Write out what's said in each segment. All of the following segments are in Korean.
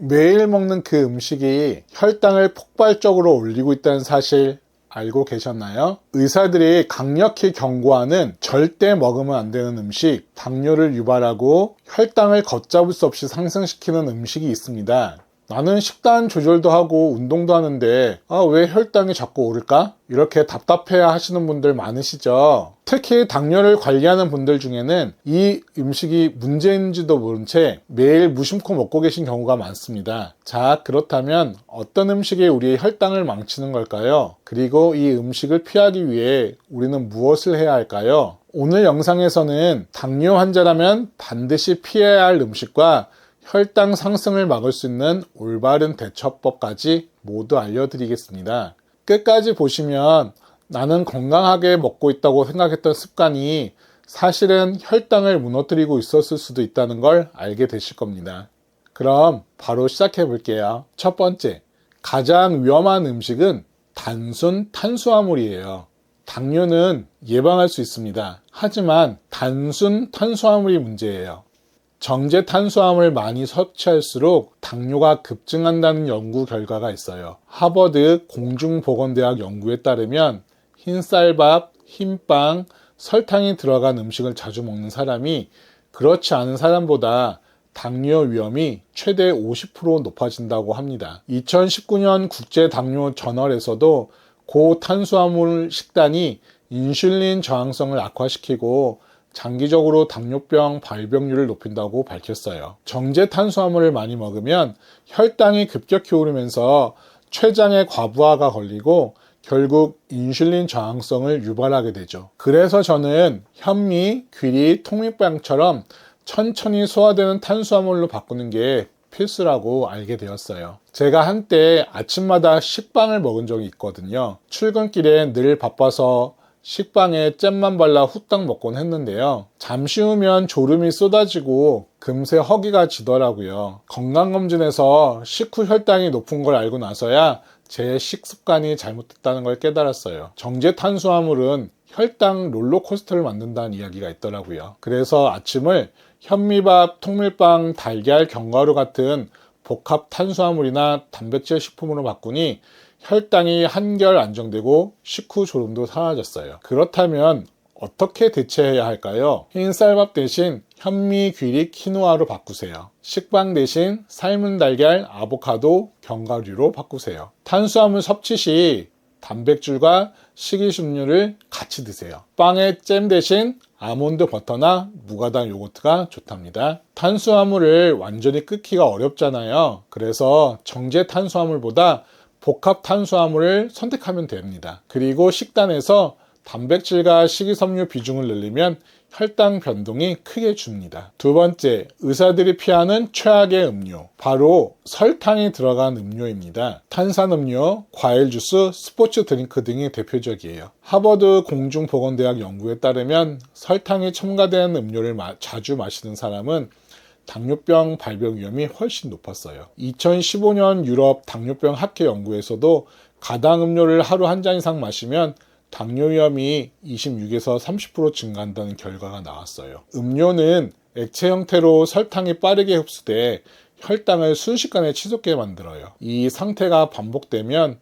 매일 먹는 그 음식이 혈당을 폭발적으로 올리고 있다는 사실 알고 계셨나요? 의사들이 강력히 경고하는 절대 먹으면 안 되는 음식, 당뇨를 유발하고 혈당을 걷잡을 수 없이 상승시키는 음식이 있습니다. 나는 식단 조절도 하고 운동도 하는데 왜 혈당이 자꾸 오를까? 이렇게 답답해 하시는 분들 많으시죠? 특히 당뇨를 관리하는 분들 중에는 이 음식이 문제인지도 모른 채 매일 무심코 먹고 계신 경우가 많습니다. 자, 그렇다면 어떤 음식이 우리의 혈당을 망치는 걸까요? 그리고 이 음식을 피하기 위해 우리는 무엇을 해야 할까요? 오늘 영상에서는 당뇨 환자라면 반드시 피해야 할 음식과 혈당 상승을 막을 수 있는 올바른 대처법까지 모두 알려드리겠습니다. 끝까지 보시면 나는 건강하게 먹고 있다고 생각했던 습관이 사실은 혈당을 무너뜨리고 있었을 수도 있다는 걸 알게 되실 겁니다. 그럼 바로 시작해 볼게요. 첫 번째, 가장 위험한 음식은 단순 탄수화물이에요. 당뇨는 예방할 수 있습니다. 하지만 단순 탄수화물이 문제예요. 정제 탄수화물 많이 섭취할수록 당뇨가 급증한다는 연구 결과가 있어요. 하버드 공중보건대학 연구에 따르면 흰쌀밥, 흰빵, 설탕이 들어간 음식을 자주 먹는 사람이 그렇지 않은 사람보다 당뇨 위험이 최대 50% 높아진다고 합니다. 2019년 국제당뇨저널에서도 고탄수화물 식단이 인슐린 저항성을 악화시키고 장기적으로 당뇨병 발병률을 높인다고 밝혔어요. 정제 탄수화물을 많이 먹으면 혈당이 급격히 오르면서 췌장의 과부하가 걸리고 결국 인슐린 저항성을 유발하게 되죠. 그래서 저는 현미, 귀리, 통밀빵처럼 천천히 소화되는 탄수화물로 바꾸는 게 필수라고 알게 되었어요. 제가 한때 아침마다 식빵을 먹은 적이 있거든요. 출근길에 늘 바빠서 식빵에 잼만 발라 후딱 먹곤 했는데요. 잠시 후면 졸음이 쏟아지고 금세 허기가 지더라고요. 건강검진에서 식후 혈당이 높은 걸 알고 나서야 제 식습관이 잘못됐다는 걸 깨달았어요. 정제 탄수화물은 혈당 롤러코스터를 만든다는 이야기가 있더라고요. 그래서 아침을 현미밥, 통밀빵, 달걀, 견과류 같은 복합 탄수화물이나 단백질 식품으로 바꾸니 혈당이 한결 안정되고 식후 졸음도 사라졌어요. 그렇다면 어떻게 대체해야 할까요? 흰쌀밥 대신 현미, 귀리, 키노아로 바꾸세요. 식빵 대신 삶은 달걀, 아보카도, 견과류로 바꾸세요. 탄수화물 섭취 시 단백질과 식이섬유를 같이 드세요. 빵에 잼 대신 아몬드 버터나 무가당 요거트가 좋답니다. 탄수화물을 완전히 끊기가 어렵잖아요. 그래서 정제 탄수화물보다 복합 탄수화물을 선택하면 됩니다. 그리고 식단에서 단백질과 식이섬유 비중을 늘리면 혈당 변동이 크게 줍니다. 두 번째, 의사들이 피하는 최악의 음료, 바로 설탕이 들어간 음료입니다. 탄산음료, 과일 주스, 스포츠 드링크 등이 대표적이에요. 하버드 공중보건대학 연구에 따르면 설탕이 첨가된 음료를 자주 마시는 사람은 당뇨병 발병 위험이 훨씬 높았어요. 2015년 유럽 당뇨병 학회 연구에서도 가당 음료를 하루 한 잔 이상 마시면 당뇨 위험이 26에서 30% 증가한다는 결과가 나왔어요. 음료는 액체 형태로 설탕이 빠르게 흡수돼 혈당을 순식간에 치솟게 만들어요. 이 상태가 반복되면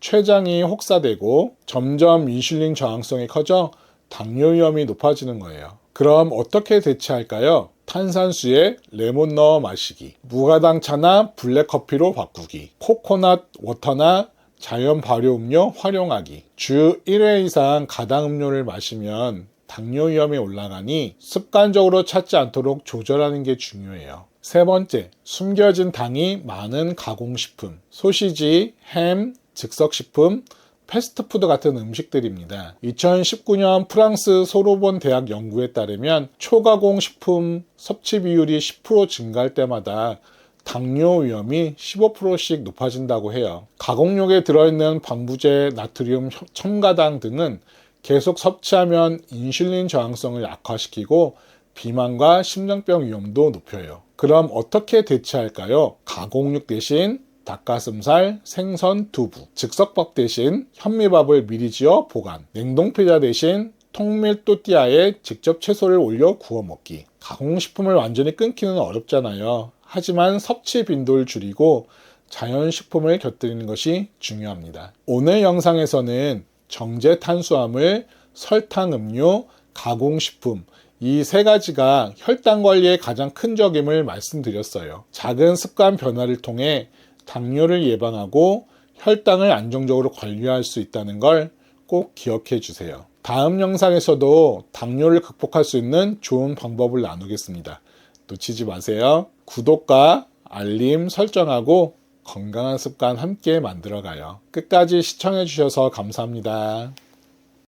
췌장이 혹사되고 점점 인슐린 저항성이 커져 당뇨 위험이 높아지는 거예요. 그럼 어떻게 대체할까요? 탄산수에 레몬 넣어 마시기, 무가당차나 블랙커피로 바꾸기, 코코넛 워터나 자연 발효 음료 활용하기. 주 1회 이상 가당 음료를 마시면 당뇨 위험이 올라가니 습관적으로 찾지 않도록 조절하는 게 중요해요. 세 번째, 숨겨진 당이 많은 가공식품, 소시지, 햄, 즉석식품, 패스트푸드 같은 음식들입니다. 2019년 프랑스 소르본 대학 연구에 따르면 초가공 식품 섭취 비율이 10% 증가할 때마다 당뇨 위험이 15%씩 높아진다고 해요. 가공육에 들어있는 방부제, 나트륨, 첨가당 등은 계속 섭취하면 인슐린 저항성을 악화시키고 비만과 심장병 위험도 높여요. 그럼 어떻게 대체할까요? 가공육 대신 닭가슴살, 생선, 두부, 즉석밥 대신 현미밥을 미리 지어 보관, 냉동피자 대신 통밀 또띠아에 직접 채소를 올려 구워 먹기. 가공식품을 완전히 끊기는 어렵잖아요. 하지만 섭취 빈도를 줄이고 자연식품을 곁들이는 것이 중요합니다. 오늘 영상에서는 정제 탄수화물, 설탕 음료, 가공식품 이 세 가지가 혈당 관리에 가장 큰 적임을 말씀드렸어요. 작은 습관 변화를 통해 당뇨를 예방하고 혈당을 안정적으로 관리할 수 있다는 걸 꼭 기억해 주세요. 다음 영상에서도 당뇨를 극복할 수 있는 좋은 방법을 나누겠습니다. 놓치지 마세요. 구독과 알림 설정하고 건강한 습관 함께 만들어가요. 끝까지 시청해 주셔서 감사합니다.